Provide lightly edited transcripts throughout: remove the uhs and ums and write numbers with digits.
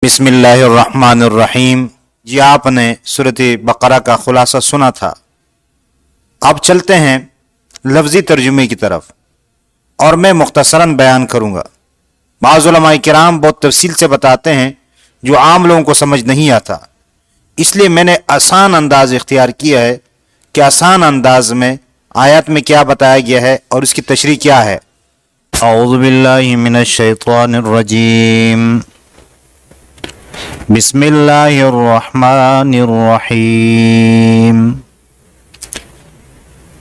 بسم اللہ الرحمن الرحیم۔ جی آپ نے سورۃ بقرہ کا خلاصہ سنا تھا۔ اب چلتے ہیں لفظی ترجمے کی طرف اور میں مختصراً بیان کروں گا۔ بعض علماء کرام بہت تفصیل سے بتاتے ہیں جو عام لوگوں کو سمجھ نہیں آتا، اس لیے میں نے آسان انداز اختیار کیا ہے کہ آسان انداز میں آیات میں کیا بتایا گیا ہے اور اس کی تشریح کیا ہے۔ اعوذ باللہ من الشیطان الرجیم، بسم اللہ الرحمن الرحیم،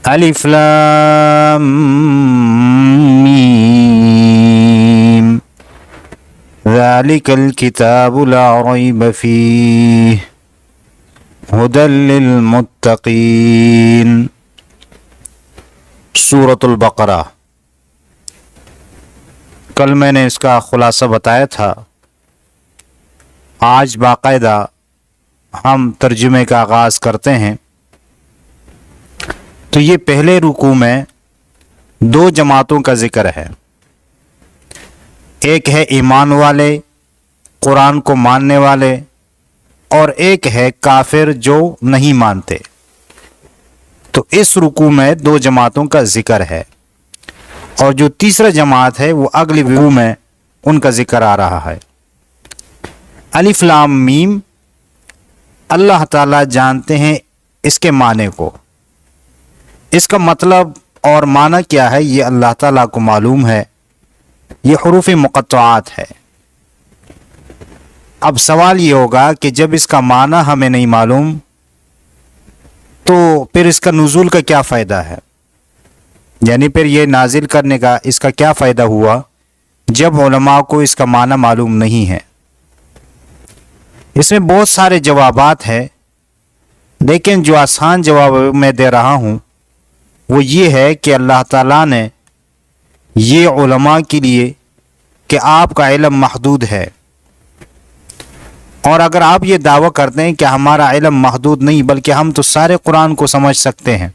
الف لام میم، ذالک الکتاب لا ریب فیہ ھدی للمتقین۔ سورۃ البقرہ۔ کل میں نے اس کا خلاصہ بتایا تھا، آج باقاعدہ ہم ترجمے کا آغاز کرتے ہیں۔ تو یہ پہلے رکوع میں دو جماعتوں کا ذکر ہے، ایک ہے ایمان والے، قرآن کو ماننے والے، اور ایک ہے کافر جو نہیں مانتے۔ تو اس رکوع میں دو جماعتوں کا ذکر ہے، اور جو تیسرا جماعت ہے وہ اگلی رکوع میں ان کا ذکر آ رہا ہے۔ الف لام میم، اللہ تعالیٰ جانتے ہیں اس کے معنی کو، اس کا مطلب اور معنی کیا ہے یہ اللہ تعالیٰ کو معلوم ہے، یہ حروف مقطعات ہے۔ اب سوال یہ ہوگا کہ جب اس کا معنی ہمیں نہیں معلوم تو پھر اس کا نزول کا کیا فائدہ ہے، یعنی پھر یہ نازل کرنے کا اس کا کیا فائدہ ہوا جب علماء کو اس کا معنی معلوم نہیں ہے۔ اس میں بہت سارے جوابات ہیں، لیکن جو آسان جواب میں دے رہا ہوں وہ یہ ہے کہ اللہ تعالیٰ نے یہ علماء کے لیے کہ آپ کا علم محدود ہے، اور اگر آپ یہ دعویٰ کرتے ہیں کہ ہمارا علم محدود نہیں بلکہ ہم تو سارے قرآن کو سمجھ سکتے ہیں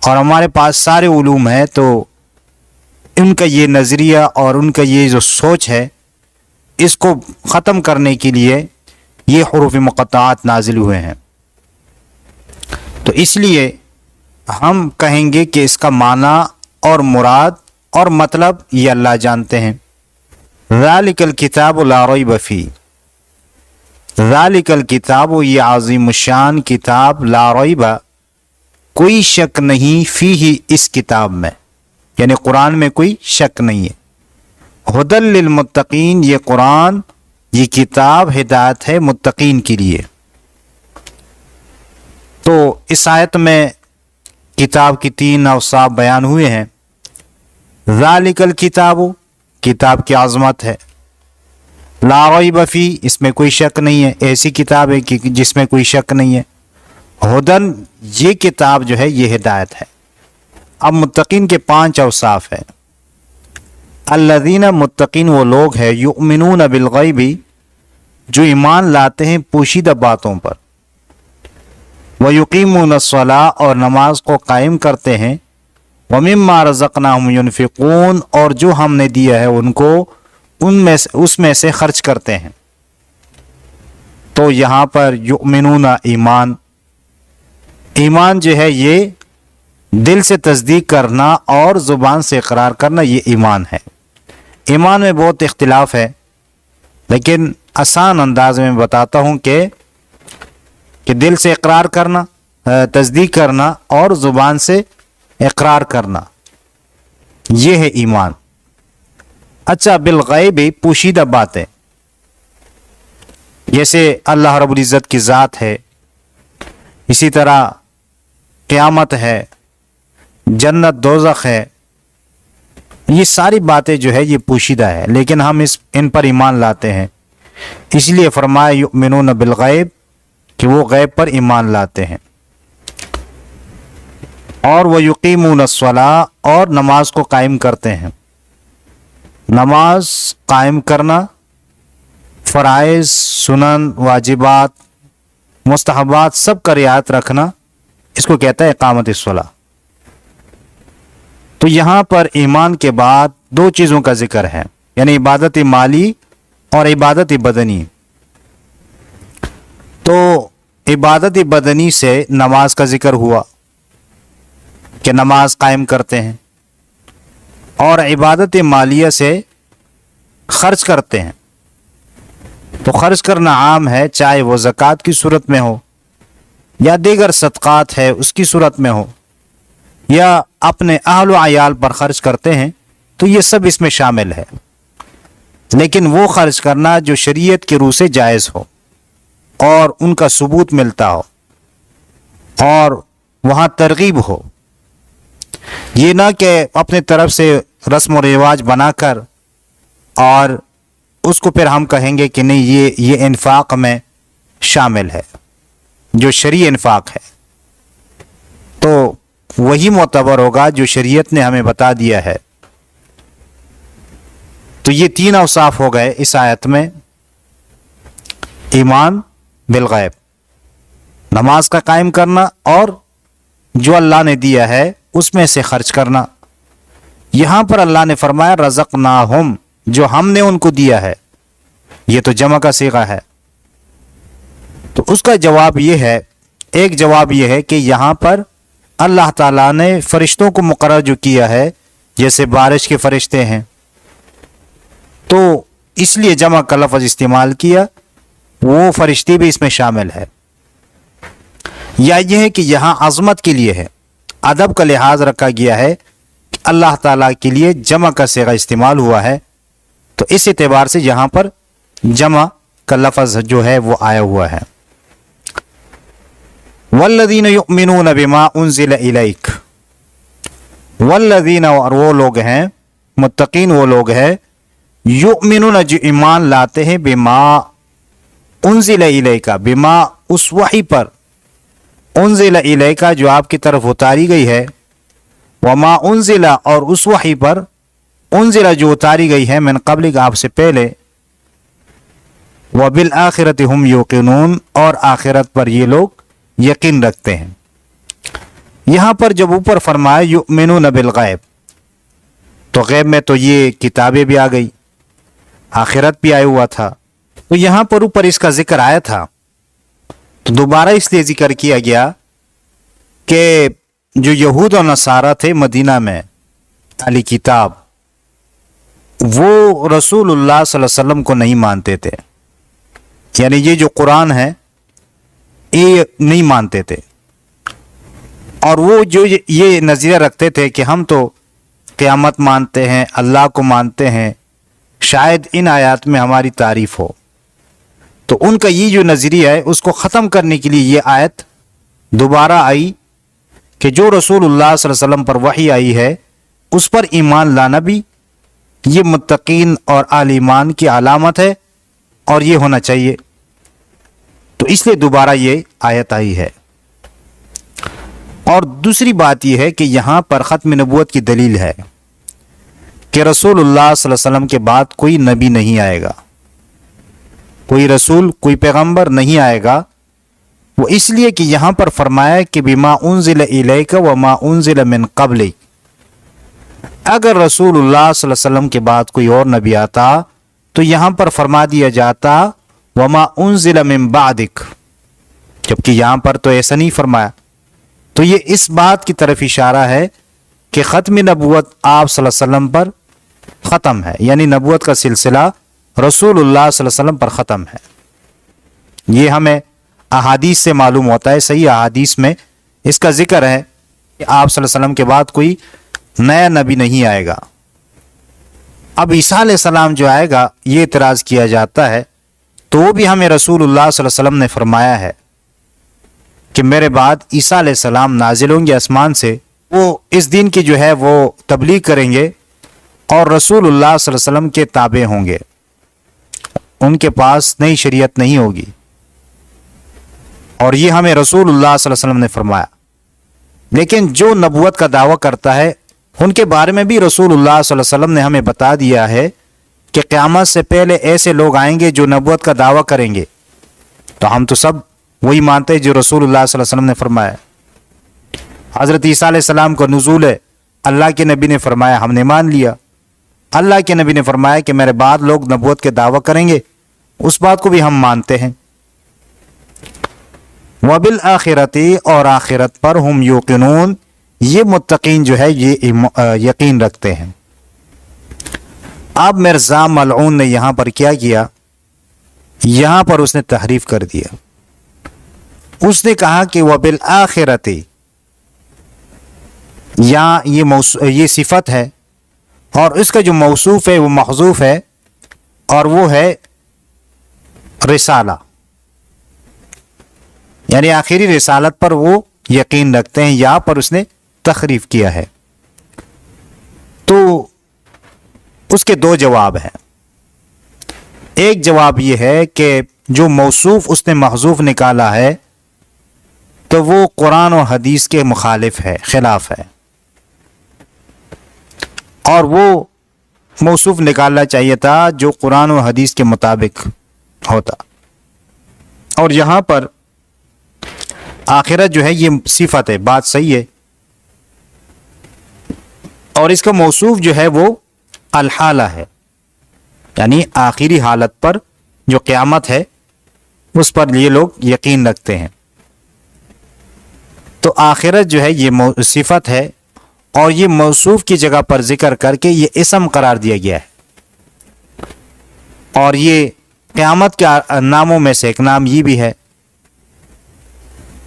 اور ہمارے پاس سارے علوم ہیں، تو ان کا یہ نظریہ اور ان کا یہ جو سوچ ہے اس کو ختم کرنے کے لیے یہ حروف مقطعات نازل ہوئے ہیں۔ تو اس لیے ہم کہیں گے کہ اس کا معنی اور مراد اور مطلب یہ اللہ جانتے ہیں۔ ذالک الکتاب لا ریب فیہ، ذالک الکتاب، یہ عظیم الشان کتاب، لا ریب، کوئی شک نہیں، فیہ، اس کتاب میں، یعنی قرآن میں کوئی شک نہیں ہے۔ ھدی للمتقین، یہ قرآن، یہ کتاب ہدایت ہے متقین کے لیے۔ تو اس آیت میں کتاب کی تین اوصاف بیان ہوئے ہیں۔ ذالک الکتاب، کتاب کی عظمت ہے، لا ریب فیہ، اس میں کوئی شک نہیں ہے، ایسی کتاب ہے کہ جس میں کوئی شک نہیں ہے۔ ھدی، یہ کتاب جو ہے یہ ہدایت ہے۔ اب متقین کے 5 اوصاف ہیں۔ الذین، متقین وہ لوگ ہیں، یؤمنون بالغیب، جو ایمان لاتے ہیں پوشیدہ باتوں پر، ویقیمون الصلاۃ، اور نماز کو قائم کرتے ہیں، ومما رزقناہم ینفقون، اور جو ہم نے دیا ہے ان کو اس میں سے خرچ کرتے ہیں۔ تو یہاں پر یؤمنون، ایمان، ایمان جو ہے یہ دل سے تصدیق کرنا اور زبان سے اقرار کرنا، یہ ایمان ہے۔ ایمان میں بہت اختلاف ہے، لیکن آسان انداز میں بتاتا ہوں کہ دل سے اقرار کرنا، تصدیق کرنا اور زبان سے اقرار کرنا، یہ ہے ایمان۔ اچھا، بالغیب، پوشیدہ باتیں، جیسے اللہ رب العزت کی ذات ہے، اسی طرح قیامت ہے، جنت دوزخ ہے، یہ ساری باتیں جو ہے یہ پوشیدہ ہے، لیکن ہم ان پر ایمان لاتے ہیں۔ اس لیے فرمایا یؤمنون بالغیب، کہ وہ غیب پر ایمان لاتے ہیں۔ اور وہ یقیمون الصلاۃ، اور نماز کو قائم کرتے ہیں۔ نماز قائم کرنا، فرائض، سنن، واجبات، مستحبات سب کا رعایت رکھنا، اس کو کہتا ہے اقامت الصلاۃ۔ تو یہاں پر ایمان کے بعد دو چیزوں کا ذکر ہے، یعنی عبادت مالی اور عبادت بدنی۔ تو عبادت بدنی سے نماز کا ذکر ہوا کہ نماز قائم کرتے ہیں، اور عبادت مالیہ سے خرچ کرتے ہیں۔ تو خرچ کرنا عام ہے، چاہے وہ زکوٰۃ کی صورت میں ہو یا دیگر صدقات ہے اس کی صورت میں ہو، یا اپنے اہل و عیال پر خرچ کرتے ہیں، تو یہ سب اس میں شامل ہے۔ لیکن وہ خرچ کرنا جو شریعت کے روح سے جائز ہو اور ان کا ثبوت ملتا ہو اور وہاں ترغیب ہو، یہ نہ کہ اپنے طرف سے رسم و رواج بنا کر اور اس کو پھر ہم کہیں گے کہ نہیں یہ انفاق میں شامل ہے، جو شرعی انفاق ہے تو وہی معتبر ہوگا جو شریعت نے ہمیں بتا دیا ہے۔ تو یہ تین اوصاف ہو گئے اس آیت میں: ایمان بالغیب، نماز کا قائم کرنا، اور جو اللہ نے دیا ہے اس میں سے خرچ کرنا۔ یہاں پر اللہ نے فرمایا رزقناہم، جو ہم نے ان کو دیا ہے، یہ تو جمع کا صیغہ ہے۔ تو اس کا جواب یہ ہے، ایک جواب یہ ہے کہ یہاں پر اللہ تعالیٰ نے فرشتوں کو مقرر جو کیا ہے، جیسے بارش کے فرشتے ہیں، تو اس لیے جمع کا لفظ استعمال کیا، وہ فرشتے بھی اس میں شامل ہے۔ یا یہ ہے کہ یہاں عظمت کے لیے ہے، ادب کا لحاظ رکھا گیا ہے کہ اللہ تعالیٰ کے لیے جمع کا صیغہ استعمال ہوا ہے، تو اس اعتبار سے یہاں پر جمع کا لفظ جو ہے وہ آیا ہوا ہے۔ والذین یؤمنون بما انزل الیک، والذین، اور وہ لوگ ہیں متقین، وہ لوگ ہیں یؤمنون جو ایمان لاتے ہیں، بما انزل الیک، بما اس وحی پر، انزل الیک جو آپ کی طرف اتاری گئی ہے، وما انزل اور اس وحی پر، انزل جو اتاری گئی ہے من قبل آپ سے پہلے، وبالآخرۃ ہم یوقنون اور آخرت پر یہ لوگ یقین رکھتے ہیں۔ یہاں پر جب اوپر فرمایا یؤمنون بالغیب، تو غیب میں تو یہ کتابیں بھی آ گئی، آخرت بھی آیا ہوا تھا، تو یہاں پر اوپر اس کا ذکر آیا تھا، تو دوبارہ اس لیے ذکر کیا گیا کہ جو یہود و نصارہ تھے مدینہ میں، اہل کتاب، وہ رسول اللہ صلی اللہ علیہ وسلم کو نہیں مانتے تھے، یعنی یہ جو قرآن ہے یہ نہیں مانتے تھے، اور وہ جو یہ نظریہ رکھتے تھے کہ ہم تو قیامت مانتے ہیں، اللہ کو مانتے ہیں، شاید ان آیات میں ہماری تعریف ہو، تو ان کا یہ جو نظریہ ہے اس کو ختم کرنے کے لیے یہ آیت دوبارہ آئی کہ جو رسول اللہ صلی اللہ علیہ وسلم پر وحی آئی ہے اس پر ایمان لانا بھی یہ متقین اور اہل ایمان کی علامت ہے، اور یہ ہونا چاہیے، تو اس لیے دوبارہ یہ آیت آئی ہے۔ اور دوسری بات یہ ہے کہ یہاں پر ختم نبوت کی دلیل ہے کہ رسول اللہ صلی اللہ علیہ وسلم کے بعد کوئی نبی نہیں آئے گا، کوئی رسول، کوئی پیغمبر نہیں آئے گا، وہ اس لیے کہ یہاں پر فرمایا کہ بما انزل الیک وما انزل من قبل، اگر رسول اللہ صلی اللہ علیہ وسلم کے بعد کوئی اور نبی آتا تو یہاں پر فرما دیا جاتا وما انزل من بعدک، جبکہ یہاں پر تو ایسا نہیں فرمایا، تو یہ اس بات کی طرف اشارہ ہے کہ ختم نبوت آپ صلی اللہ علیہ وسلم پر ختم ہے، یعنی نبوت کا سلسلہ رسول اللہ صلی اللہ علیہ وسلم پر ختم ہے۔ یہ ہمیں احادیث سے معلوم ہوتا ہے، صحیح احادیث میں اس کا ذکر ہے کہ آپ صلی اللہ علیہ وسلم کے بعد کوئی نیا نبی نہیں آئے گا۔ اب عیسیٰ علیہ السلام جو آئے گا یہ اعتراض کیا جاتا ہے، تو وہ بھی ہمیں رسول اللہ صلی اللہ علیہ وسلم نے فرمایا ہے کہ میرے بعد عیسیٰ علیہ السلام نازل ہوں گے آسمان سے، وہ اس دین کی جو ہے وہ تبلیغ کریں گے اور رسول اللہ صلی اللہ علیہ وسلم کے تابع ہوں گے، ان کے پاس نئی شریعت نہیں ہوگی، اور یہ ہمیں رسول اللہ صلی اللہ علیہ وسلم نے فرمایا۔ لیکن جو نبوت کا دعویٰ کرتا ہے ان کے بارے میں بھی رسول اللہ صلی اللہ علیہ وسلم نے ہمیں بتا دیا ہے کہ قیامت سے پہلے ایسے لوگ آئیں گے جو نبوت کا دعویٰ کریں گے، تو ہم تو سب وہی مانتے ہیں جو رسول اللہ صلی اللہ علیہ وسلم نے فرمایا۔ حضرت عیسیٰ علیہ السلام کو نزول ہے، اللہ کے نبی نے فرمایا، ہم نے مان لیا۔ اللہ کے نبی نے فرمایا کہ میرے بعد لوگ نبوت کے دعویٰ کریں گے، اس بات کو بھی ہم مانتے ہیں۔ وبالآخرتی اور آخرت پر ہم یوقنون یہ متقین جو ہے یہ یقین رکھتے ہیں۔ اب مرزا ملعون نے یہاں پر کیا کیا، یہاں پر اس نے تحریف کر دیا۔ اس نے کہا کہ وبالآخرتی یہاں یہ صفت ہے اور اس کا جو موصوف ہے وہ محذوف ہے اور وہ ہے رسالہ، یعنی آخری رسالت پر وہ یقین رکھتے ہیں۔ یہاں پر اس نے تحریف کیا ہے۔ تو اس کے دو جواب ہیں۔ ایک جواب یہ ہے کہ جو موصوف اس نے محذوف نکالا ہے تو وہ قرآن و حدیث کے مخالف ہے، خلاف ہے، اور وہ موصوف نکالنا چاہیے تھا جو قرآن و حدیث کے مطابق ہوتا۔ اور یہاں پر آخرت جو ہے یہ صفت ہے، بات صحیح ہے، اور اس کا موصوف جو ہے وہ الحالہ ہے، یعنی آخری حالت پر جو قیامت ہے اس پر یہ لوگ یقین رکھتے ہیں۔ تو آخرت جو ہے یہ صفت ہے اور یہ موصوف کی جگہ پر ذکر کر کے یہ اسم قرار دیا گیا ہے، اور یہ قیامت کے ناموں میں سے ایک نام یہ بھی ہے۔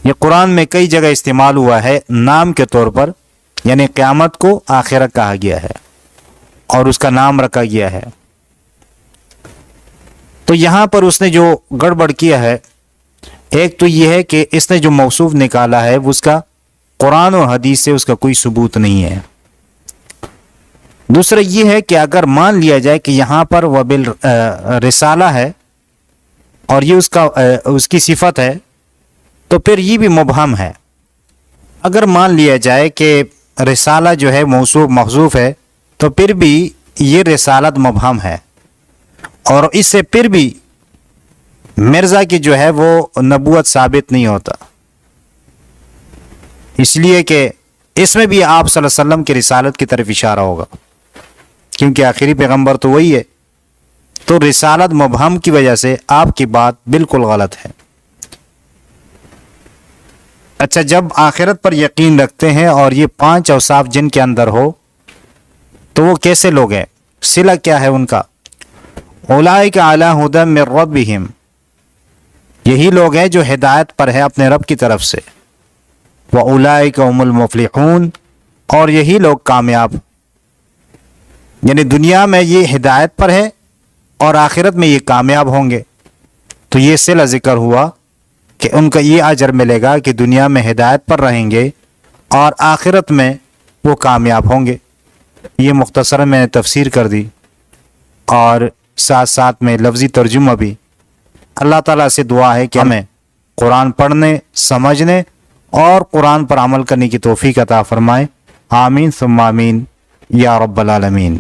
یہ قرآن میں کئی جگہ استعمال ہوا ہے نام کے طور پر، یعنی قیامت کو آخرت کہا گیا ہے اور اس کا نام رکھا گیا ہے۔ تو یہاں پر اس نے جو گڑبڑ کیا ہے، ایک تو یہ ہے کہ اس نے جو موصوف نکالا ہے وہ اس کا قرآن و حدیث سے اس کا کوئی ثبوت نہیں ہے۔ دوسرا یہ ہے کہ اگر مان لیا جائے کہ یہاں پر رسالہ ہے اور یہ اس کی صفت ہے تو پھر یہ بھی مبہم ہے۔ اگر مان لیا جائے کہ رسالہ جو ہے موصوف محذوف ہے تو پھر بھی یہ رسالت مبہم ہے، اور اس سے پھر بھی مرزا کی جو ہے وہ نبوت ثابت نہیں ہوتا، اس لیے کہ اس میں بھی آپ صلی اللہ علیہ وسلم کی رسالت کی طرف اشارہ ہوگا، کیونکہ آخری پیغمبر تو وہی ہے۔ تو رسالت مبہم کی وجہ سے آپ کی بات بالکل غلط ہے۔ اچھا، جب آخرت پر یقین رکھتے ہیں اور یہ 5 اوصاف جن کے اندر ہو تو وہ کیسے لوگ ہیں؟ صلہ کیا ہے ان کا؟ اولئک علی ھدی من ربہم، یہی لوگ ہیں جو ہدایت پر ہے اپنے رب کی طرف سے۔ وَأُولَئِكَ هُمُ الْمُفْلِحُونَ، اور یہی لوگ کامیاب، یعنی دنیا میں یہ ہدایت پر ہے اور آخرت میں یہ کامیاب ہوں گے۔ تو یہ صلہ ذکر ہوا کہ ان کا یہ اجر ملے گا کہ دنیا میں ہدایت پر رہیں گے اور آخرت میں وہ کامیاب ہوں گے۔ یہ مختصراً میں نے تفسیر کر دی اور ساتھ ساتھ میں لفظی ترجمہ بھی۔ اللہ تعالیٰ سے دعا ہے کہ ہمیں قرآن پڑھنے، سمجھنے اور قرآن پر عمل کرنے کی توفیق عطا فرمائے۔ آمین ثم آمین یا رب العالمین۔